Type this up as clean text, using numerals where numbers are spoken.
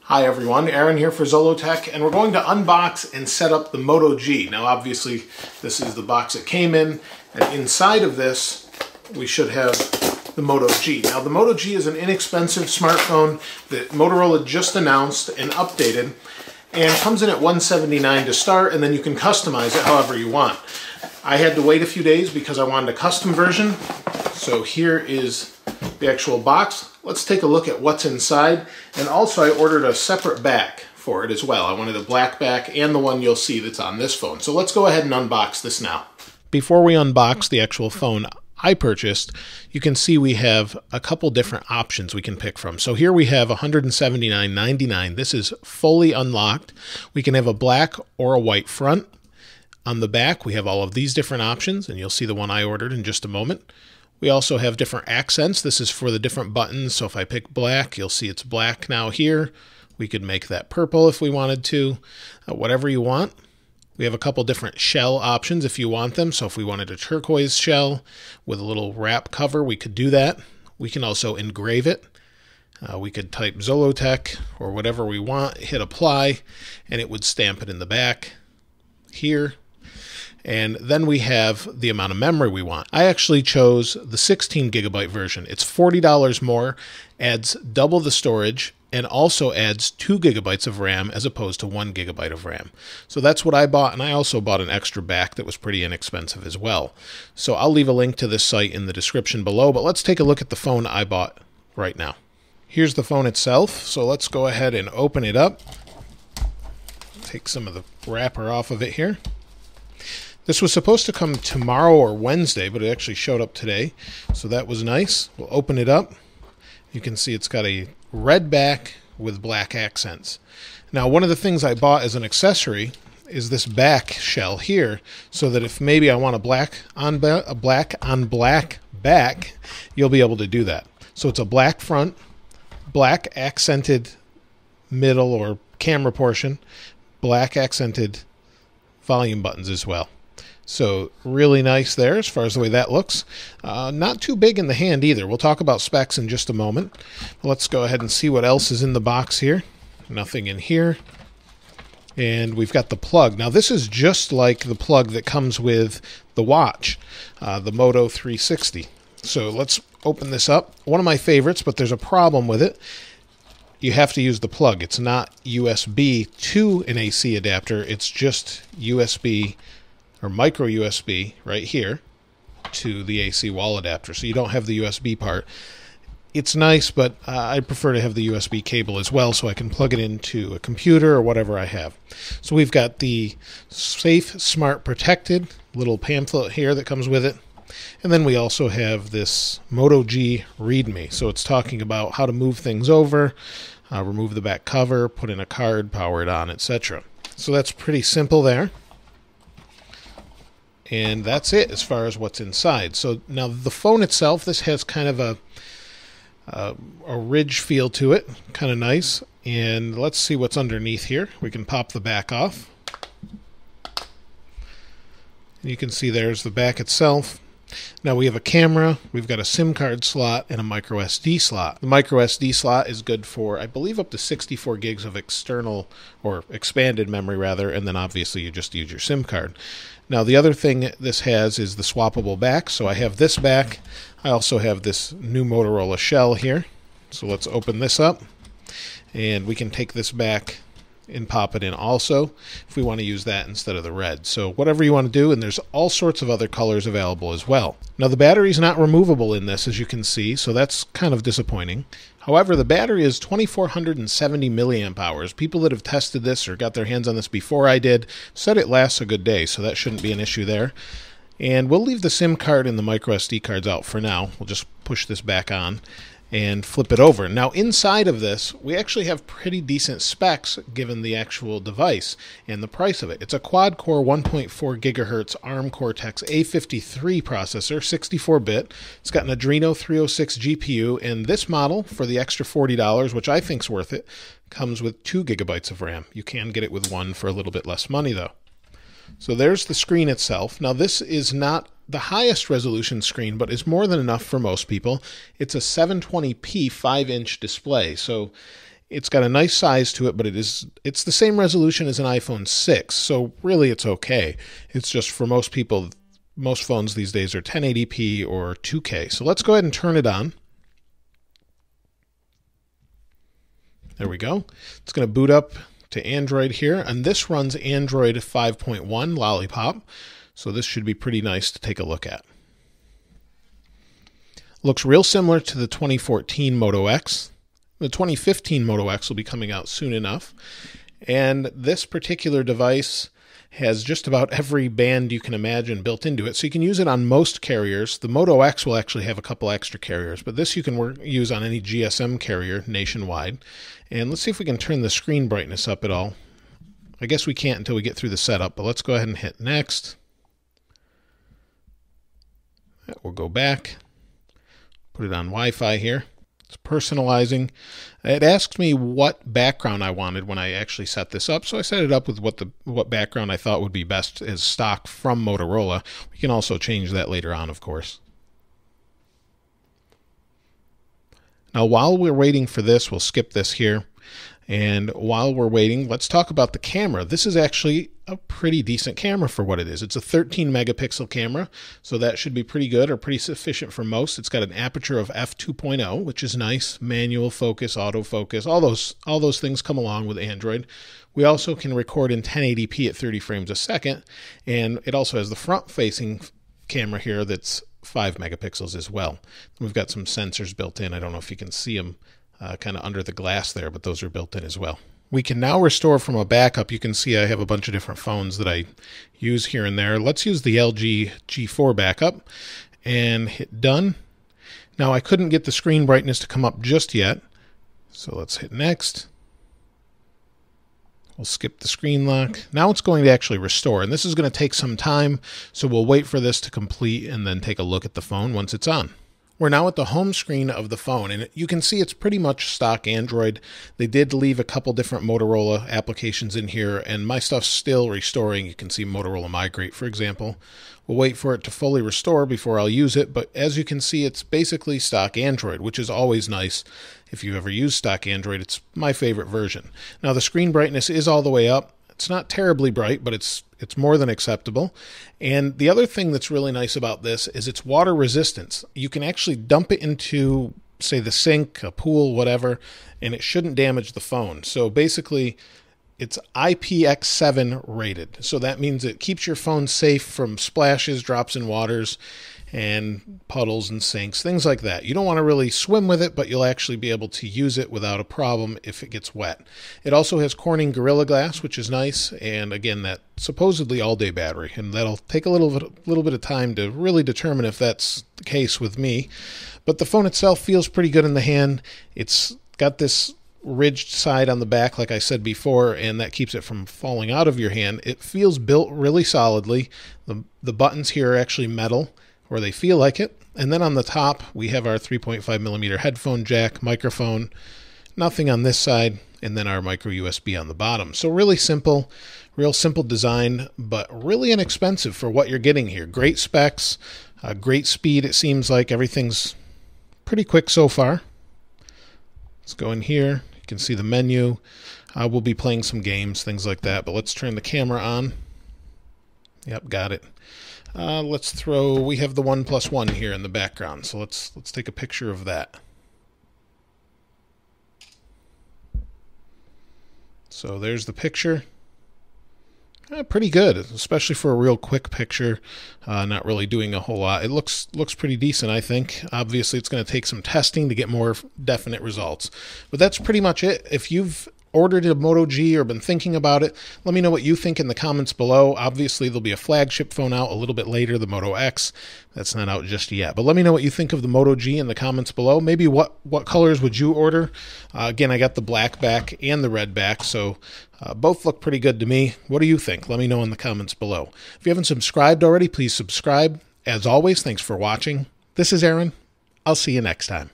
Hi everyone, Aaron here for Zollotech, and we're going to unbox and set up the Moto G. Now obviously this is the box it came in, and inside of this we should have the Moto G. Now the Moto G is an inexpensive smartphone that Motorola just announced and updated, and comes in at $179 to start, and then you can customize it however you want. I had to wait a few days because I wanted a custom version, so here is the actual box. Let's take a look at what's inside, and also I ordered a separate back for it as well. I wanted a black back and the one you'll see that's on this phone. So let's go ahead and unbox this now. Before we unbox the actual phone I purchased, you can see we have a couple different options we can pick from. So here we have $179.99. This is fully unlocked. We can have a black or a white front. On the back we have all of these different options, and you'll see the one I ordered in just a moment. We also have different accents. This is for the different buttons. So if I pick black, you'll see it's black now here. We could make that purple if we wanted to, whatever you want. We have a couple different shell options if you want them. So if we wanted a turquoise shell with a little wrap cover, we could do that. We can also engrave it. We could type Zollotech or whatever we want, hit apply, and it would stamp it in the back here. And then we have the amount of memory we want. I actually chose the 16 gigabyte version. It's $40 more, adds double the storage, and also adds 2 gigabytes of RAM as opposed to 1 gigabyte of RAM. So that's what I bought, and I also bought an extra back that was pretty inexpensive as well. So I'll leave a link to this site in the description below, but let's take a look at the phone I bought right now. Here's the phone itself, so let's go ahead and open it up. Take some of the wrapper off of it here. This was supposed to come tomorrow or Wednesday, but it actually showed up today, so that was nice. We'll open it up. You can see it's got a red back with black accents. Now, one of the things I bought as an accessory is this back shell here, so that if maybe I want a black on black back, you'll be able to do that. So it's a black front, black accented middle or camera portion, black accented volume buttons as well. So really nice there as far as the way that looks. Not too big in the hand either. We'll talk about specs in just a moment. Let's go ahead and see what else is in the box here. Nothing in here. And we've got the plug. Now this is just like the plug that comes with the watch, the Moto 360. So let's open this up. One of my favorites, but there's a problem with it. You have to use the plug. It's not USB to an AC adapter. It's just USB or micro USB right here to the AC wall adapter. So you don't have the USB part. It's nice, but I prefer to have the USB cable as well so I can plug it into a computer or whatever I have. So we've got the Safe, Smart, Protected little pamphlet here that comes with it. And then we also have this Moto G README. So it's talking about how to move things over, remove the back cover, put in a card, power it on, etc. So that's pretty simple there. And that's it as far as what's inside. So now the phone itself, this has kind of a ridge feel to it, kind of nice. And let's see what's underneath here. We can pop the back off. And you can see there's the back itself. Now we have a camera, we've got a SIM card slot, and a micro SD slot. The micro SD slot is good for, I believe, up to 64 gigs of external, or expanded memory rather, and then obviously you just use your SIM card. Now the other thing this has is the swappable back, so I have this back. I also have this new Motorola shell here. So let's open this up, and we can take this back and pop it in also if we want to use that instead of the red. So whatever you want to do, and there's all sorts of other colors available as well. Now the battery is not removable in this, as you can see, so that's kind of disappointing. However, the battery is 2470 milliamp hours. People that have tested this or got their hands on this before I did said it lasts a good day, so that shouldn't be an issue there. And we'll leave the SIM card and the micro SD cards out for now. We'll just push this back on and flip it over. Now inside of this, we actually have pretty decent specs given the actual device and the price of it. It's a quad-core 1.4 gigahertz ARM Cortex A53 processor, 64-bit. It's got an Adreno 306 GPU, and this model, for the extra $40, which I think's worth it, comes with 2 gigabytes of RAM. You can get it with 1 for a little bit less money though. So there's the screen itself. Now this is not the highest resolution screen, but is more than enough for most people. It's a 720p 5-inch display, so it's got a nice size to it, but it's the same resolution as an iPhone 6, so really it's okay. It's just for most people, most phones these days are 1080p or 2K. So let's go ahead and turn it on. There we go. It's going to boot up to Android here, and this runs Android 5.1 Lollipop, so this should be pretty nice to take a look at. Looks real similar to the 2014 Moto X. The 2015 Moto X will be coming out soon enough, and this particular device has just about every band you can imagine built into it, so you can use it on most carriers. The Moto X will actually have a couple extra carriers, but this you can use on any GSM carrier nationwide. And let's see if we can turn the screen brightness up at all. I guess we can't until we get through the setup, but let's go ahead and hit next. We'll go back, put it on Wi-Fi here. It's personalizing. It asked me what background I wanted when I actually set this up, so I set it up with what background I thought would be best as stock from Motorola. We can also change that later on, of course. Now, while we're waiting for this, we'll skip this here. And while we're waiting, let's talk about the camera. This is actually a pretty decent camera for what it is. It's a 13 megapixel camera, so that should be pretty good or pretty sufficient for most. It's got an aperture of f2.0, which is nice. Manual focus, autofocus, all those things come along with Android. We also can record in 1080p at 30 frames a second, and it also has the front-facing camera here that's 5 megapixels as well. We've got some sensors built in. I don't know if you can see them kind of under the glass there, but those are built in as well. We can now restore from a backup. You can see I have a bunch of different phones that I use here and there. Let's use the LG G4 backup and hit done. Now I couldn't get the screen brightness to come up just yet, so let's hit next. We'll skip the screen lock. Now it's going to actually restore, and this is going to take some time, so we'll wait for this to complete and then take a look at the phone once it's on. We're now at the home screen of the phone, and you can see it's pretty much stock Android. They did leave a couple different Motorola applications in here, and my stuff's still restoring. You can see Motorola Migrate, for example. We'll wait for it to fully restore before I'll use it, but as you can see, it's basically stock Android, which is always nice. If you've ever used stock Android, it's my favorite version. Now, the screen brightness is all the way up. It's not terribly bright, but it's more than acceptable. And the other thing that's really nice about this is its water resistance. You can actually dump it into, say, the sink, a pool, whatever, and it shouldn't damage the phone. So basically, it's IPX7 rated. So that means it keeps your phone safe from splashes, drops in waters, and puddles and sinks, things like that. You don't want to really swim with it, but you'll actually be able to use it without a problem if it gets wet. It also has Corning Gorilla Glass, which is nice, and again, that supposedly all-day battery, and that'll take a little bit of time to really determine if that's the case with me. But the phone itself feels pretty good in the hand. It's got this ridged side on the back, like I said before, and that keeps it from falling out of your hand. It feels built really solidly. The buttons here are actually metal, or they feel like it. And then on the top, we have our 3.5 millimeter headphone jack, microphone, nothing on this side, and then our micro USB on the bottom. So really simple, real simple design, but really inexpensive for what you're getting here. Great specs, great speed. It seems like everything's pretty quick so far. Let's go in here. You can see the menu. We'll be playing some games, things like that, but let's turn the camera on. Yep, got it. We have the 1+1 here in the background, so let's take a picture of that. So there's the picture. Pretty good, especially for a real quick picture, not really doing a whole lot. It looks pretty decent, I think. Obviously, it's going to take some testing to get more definite results. But that's pretty much it. If you've ordered a Moto G or been thinking about it, let me know what you think in the comments below. Obviously, there'll be a flagship phone out a little bit later, the Moto X. That's not out just yet. But let me know what you think of the Moto G in the comments below. Maybe what colors would you order? Again, I got the black back and the red back, so both look pretty good to me. What do you think? Let me know in the comments below. If you haven't subscribed already, please subscribe. As always, thanks for watching. This is Aaron. I'll see you next time.